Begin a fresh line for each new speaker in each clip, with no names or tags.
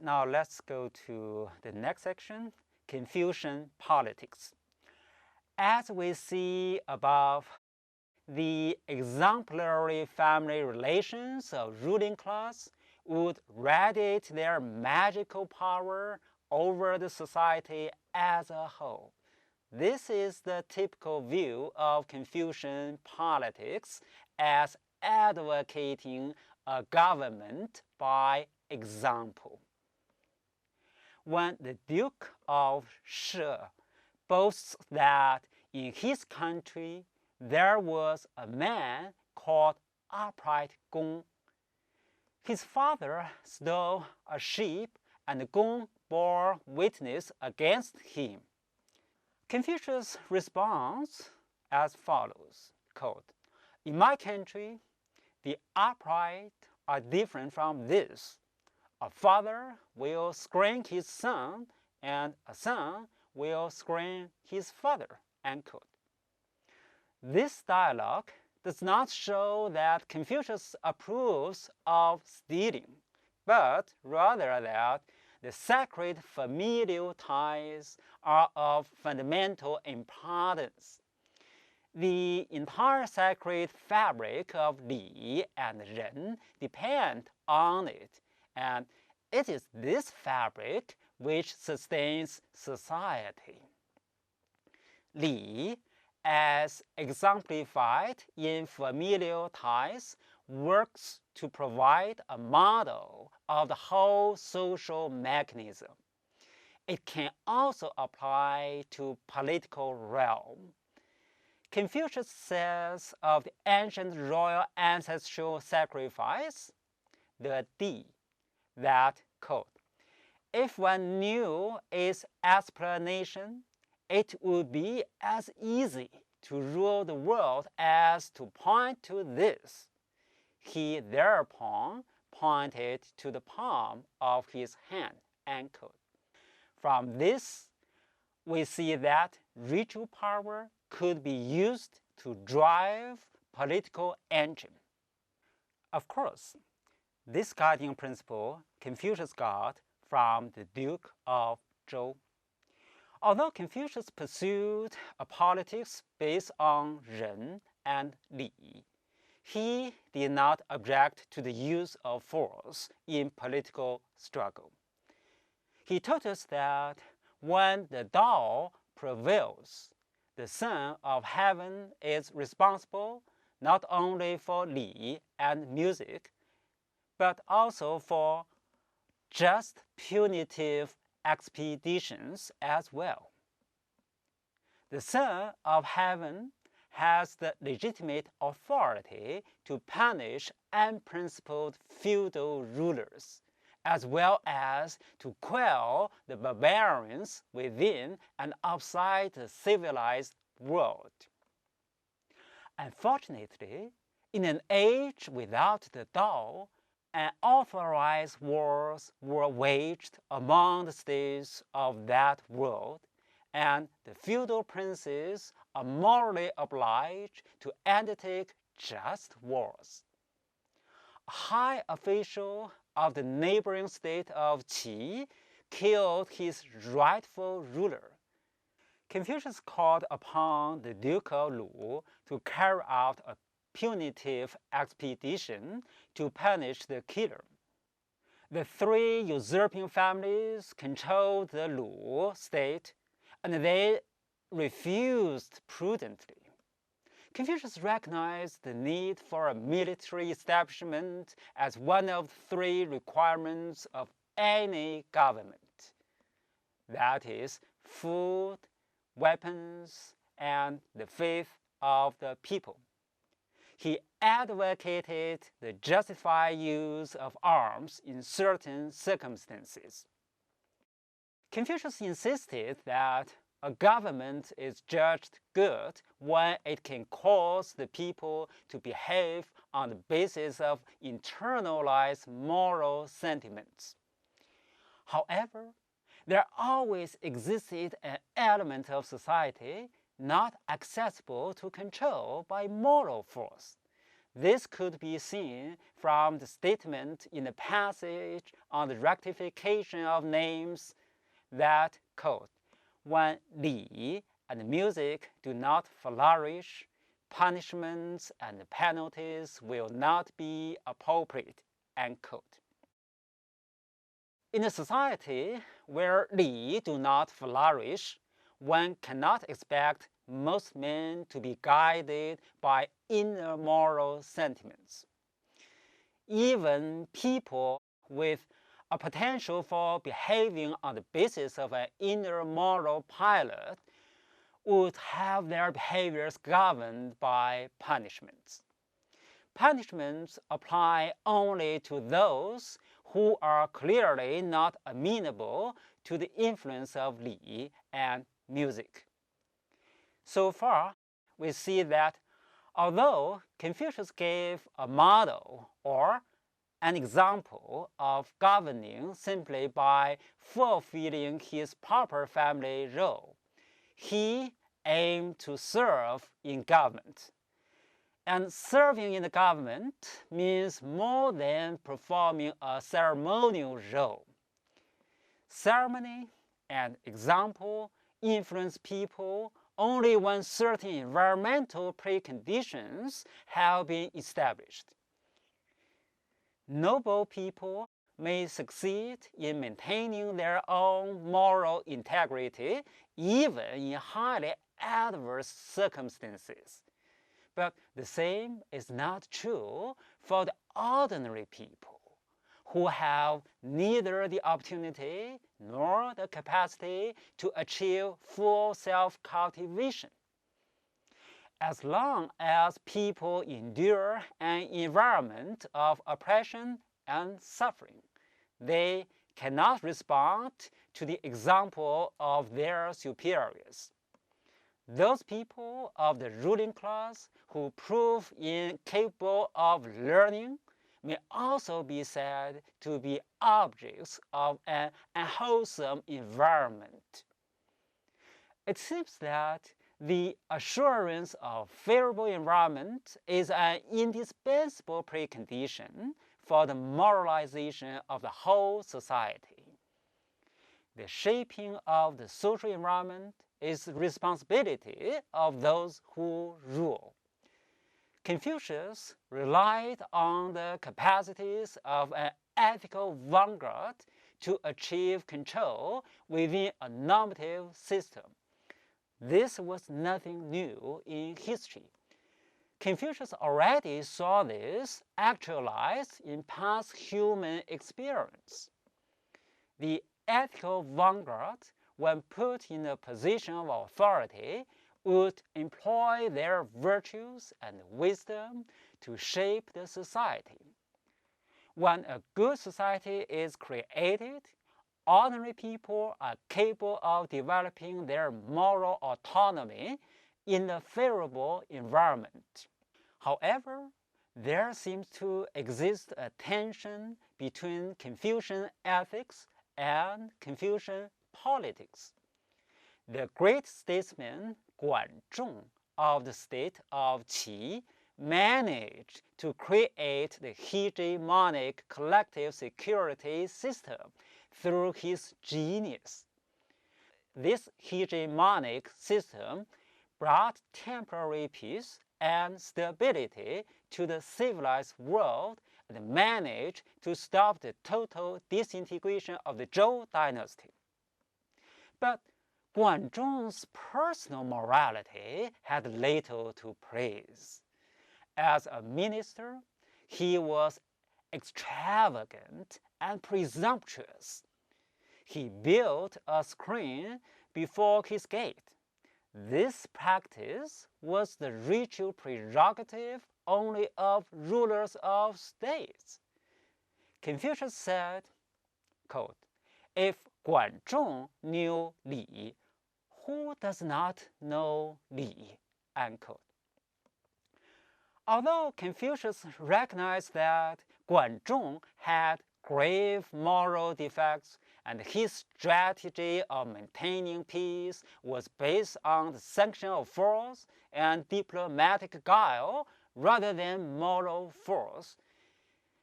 now let's go to the next section, Confucian politics. As we see above, the exemplary family relations of ruling class would radiate their magical power over the society as a whole. This is the typical view of Confucian politics as advocating a government by example. When the Duke of Shi boasts that in his country there was a man called Upright Gong. His father stole a sheep, and Gong bore witness against him. Confucius responds as follows, quote, "In my country, the upright are different from this. A father will screen his son, and a son will screen his father." End quote. This dialogue does not show that Confucius approves of stealing, but rather that the sacred familial ties are of fundamental importance. The entire sacred fabric of Li and Ren depend on it, and it is this fabric which sustains society. Li, as exemplified in familial ties, works to provide a model of the whole social mechanism. It can also apply to political realm. Confucius says of the ancient royal ancestral sacrifice, the Di, that, quote, "If one knew its explanation, it would be as easy to rule the world as to point to this." He thereupon pointed to the palm of his hand, end quote. From this, we see that ritual power could be used to drive political engine. Of course, this guiding principle Confucius got from the Duke of Zhou. Although Confucius pursued a politics based on Ren and Li, he did not object to the use of force in political struggle. He taught us that when the Tao prevails, the Son of Heaven is responsible not only for Li and music, but also for just punitive expeditions as well. The Son of Heaven has the legitimate authority to punish unprincipled feudal rulers, as well as to quell the barbarians within and outside the civilized world. Unfortunately, in an age without the Tao, unauthorized wars were waged among the states of that world, and the feudal princes are morally obliged to undertake just wars. A high official of the neighboring state of Qi killed his rightful ruler. Confucius called upon the Duke of Lu to carry out a punitive expedition to punish the killer. The three usurping families controlled the Lu state, and they refused prudently. Confucius recognized the need for a military establishment as one of the three requirements of any government. That is, food, weapons, and the faith of the people. He advocated the justified use of arms in certain circumstances. Confucius insisted that a government is judged good when it can cause the people to behave on the basis of internalized moral sentiments. However, there always existed an element of society not accessible to control by moral force. This could be seen from the statement in the passage on the rectification of names that, quote, when li and music do not flourish, punishments and penalties will not be appropriate, end quote. In a society where li do not flourish, one cannot expect most men to be guided by inner moral sentiments. Even people with a potential for behaving on the basis of an inner moral pilot would have their behaviors governed by punishments. Punishments apply only to those who are clearly not amenable to the influence of li and music. So far, we see that although Confucius gave a model or an example of governing simply by fulfilling his proper family role, he aimed to serve in government. And serving in the government means more than performing a ceremonial role. Ceremony and example influence people only when certain environmental preconditions have been established. Noble people may succeed in maintaining their own moral integrity even in highly adverse circumstances. But the same is not true for the ordinary people who have neither the opportunity nor the capacity to achieve full self-cultivation. As long as people endure an environment of oppression and suffering, they cannot respond to the example of their superiors. Those people of the ruling class who prove incapable of learning may also be said to be objects of an unwholesome environment. It seems that the assurance of favorable environment is an indispensable precondition for the moralization of the whole society. The shaping of the social environment is the responsibility of those who rule. Confucius relied on the capacities of an ethical vanguard to achieve control within a normative system. This was nothing new in history. Confucius already saw this actualized in past human experience. The ethical vanguard, when put in a position of authority, would employ their virtues and wisdom to shape the society. When a good society is created, ordinary people are capable of developing their moral autonomy in a favorable environment. However, there seems to exist a tension between Confucian ethics and Confucian politics. The great statesman Guanzhong of the state of Qi managed to create the hegemonic collective security system through his genius. This hegemonic system brought temporary peace and stability to the civilized world and managed to stop the total disintegration of the Zhou dynasty. But Guanzhong's personal morality had little to praise. As a minister, he was extravagant and presumptuous. He built a screen before his gate. This practice was the ritual prerogative only of rulers of states. Confucius said, quote, if Guanzhong knew li, who does not know li? Unquote. Although Confucius recognized that Guanzhong had grave moral defects and his strategy of maintaining peace was based on the sanction of force and diplomatic guile rather than moral force,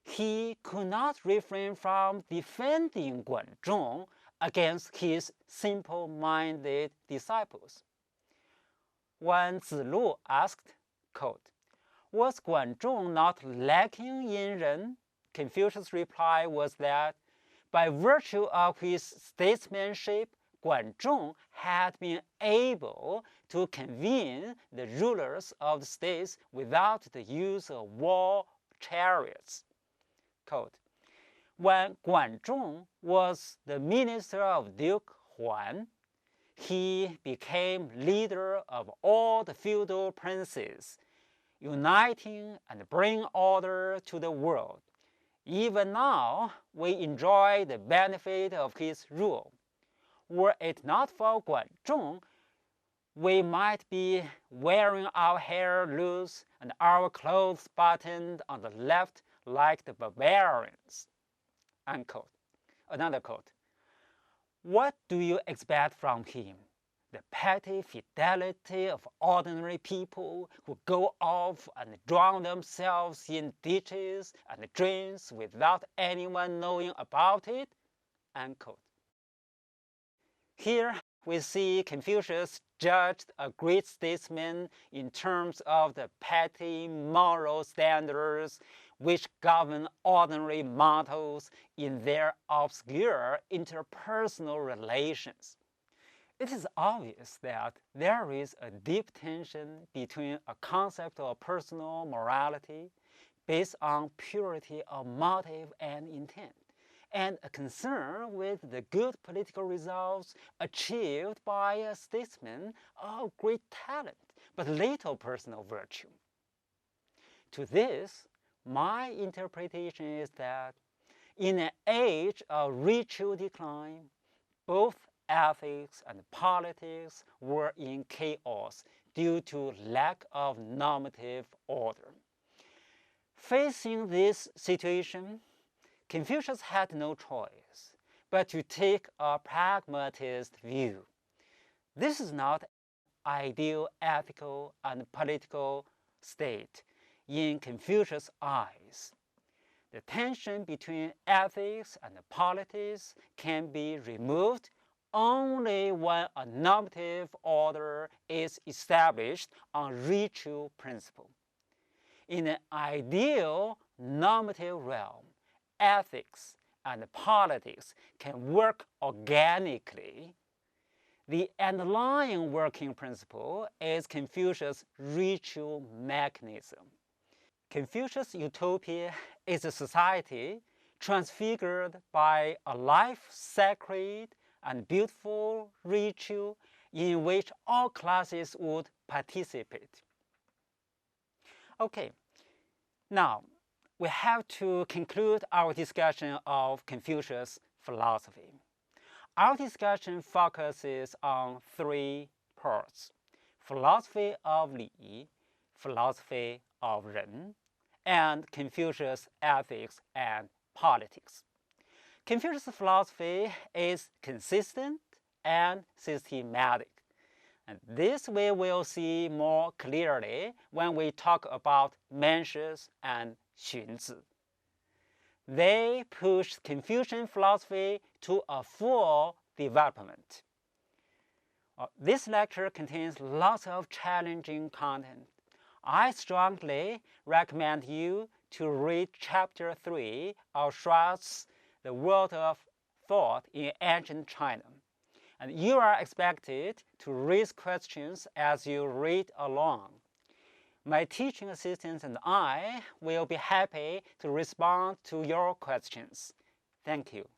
he could not refrain from defending Guanzhong against his simple-minded disciples. When Zilu asked, quote, "Was Guanzhong not lacking in Ren?" Confucius' reply was that by virtue of his statesmanship, Guanzhong had been able to convene the rulers of the states without the use of war chariots. Quote, "When Guanzhong was the minister of Duke Huan, he became leader of all the feudal princes, uniting and bringing order to the world. Even now, we enjoy the benefit of his rule. Were it not for Guanzhong, we might be wearing our hair loose and our clothes buttoned on the left like the barbarians." Unquote. Another quote, "What do you expect from him? The petty fidelity of ordinary people who go off and drown themselves in ditches and drains without anyone knowing about it?" Unquote. Here we see Confucius judged a great statesman in terms of the petty moral standards which govern ordinary mortals in their obscure interpersonal relations. It is obvious that there is a deep tension between a concept of personal morality based on purity of motive and intent, and a concern with the good political results achieved by a statesman of great talent but little personal virtue. To this, my interpretation is that in an age of ritual decline, both ethics and politics were in chaos due to lack of normative order. Facing this situation, Confucius had no choice but to take a pragmatist view. This is not ideal ethical and political state in Confucius' eyes. The tension between ethics and politics can be removed only when a normative order is established on ritual principle. In an ideal normative realm, ethics and politics can work organically. The underlying working principle is Confucius' ritual mechanism. Confucius' utopia is a society transfigured by a life sacred and beautiful ritual in which all classes would participate. Okay, now we have to conclude our discussion of Confucius' philosophy. Our discussion focuses on three parts: philosophy of Li, philosophy of Ren, and Confucius' ethics and politics. Confucius' philosophy is consistent and systematic. And this we will see more clearly when we talk about Mencius and Xunzi. They pushed Confucian philosophy to a full development. This lecture contains lots of challenging content. I strongly recommend you to read Chapter 3 of Schwartz's The World of Thought in Ancient China. And you are expected to raise questions as you read along. My teaching assistants and I will be happy to respond to your questions. Thank you.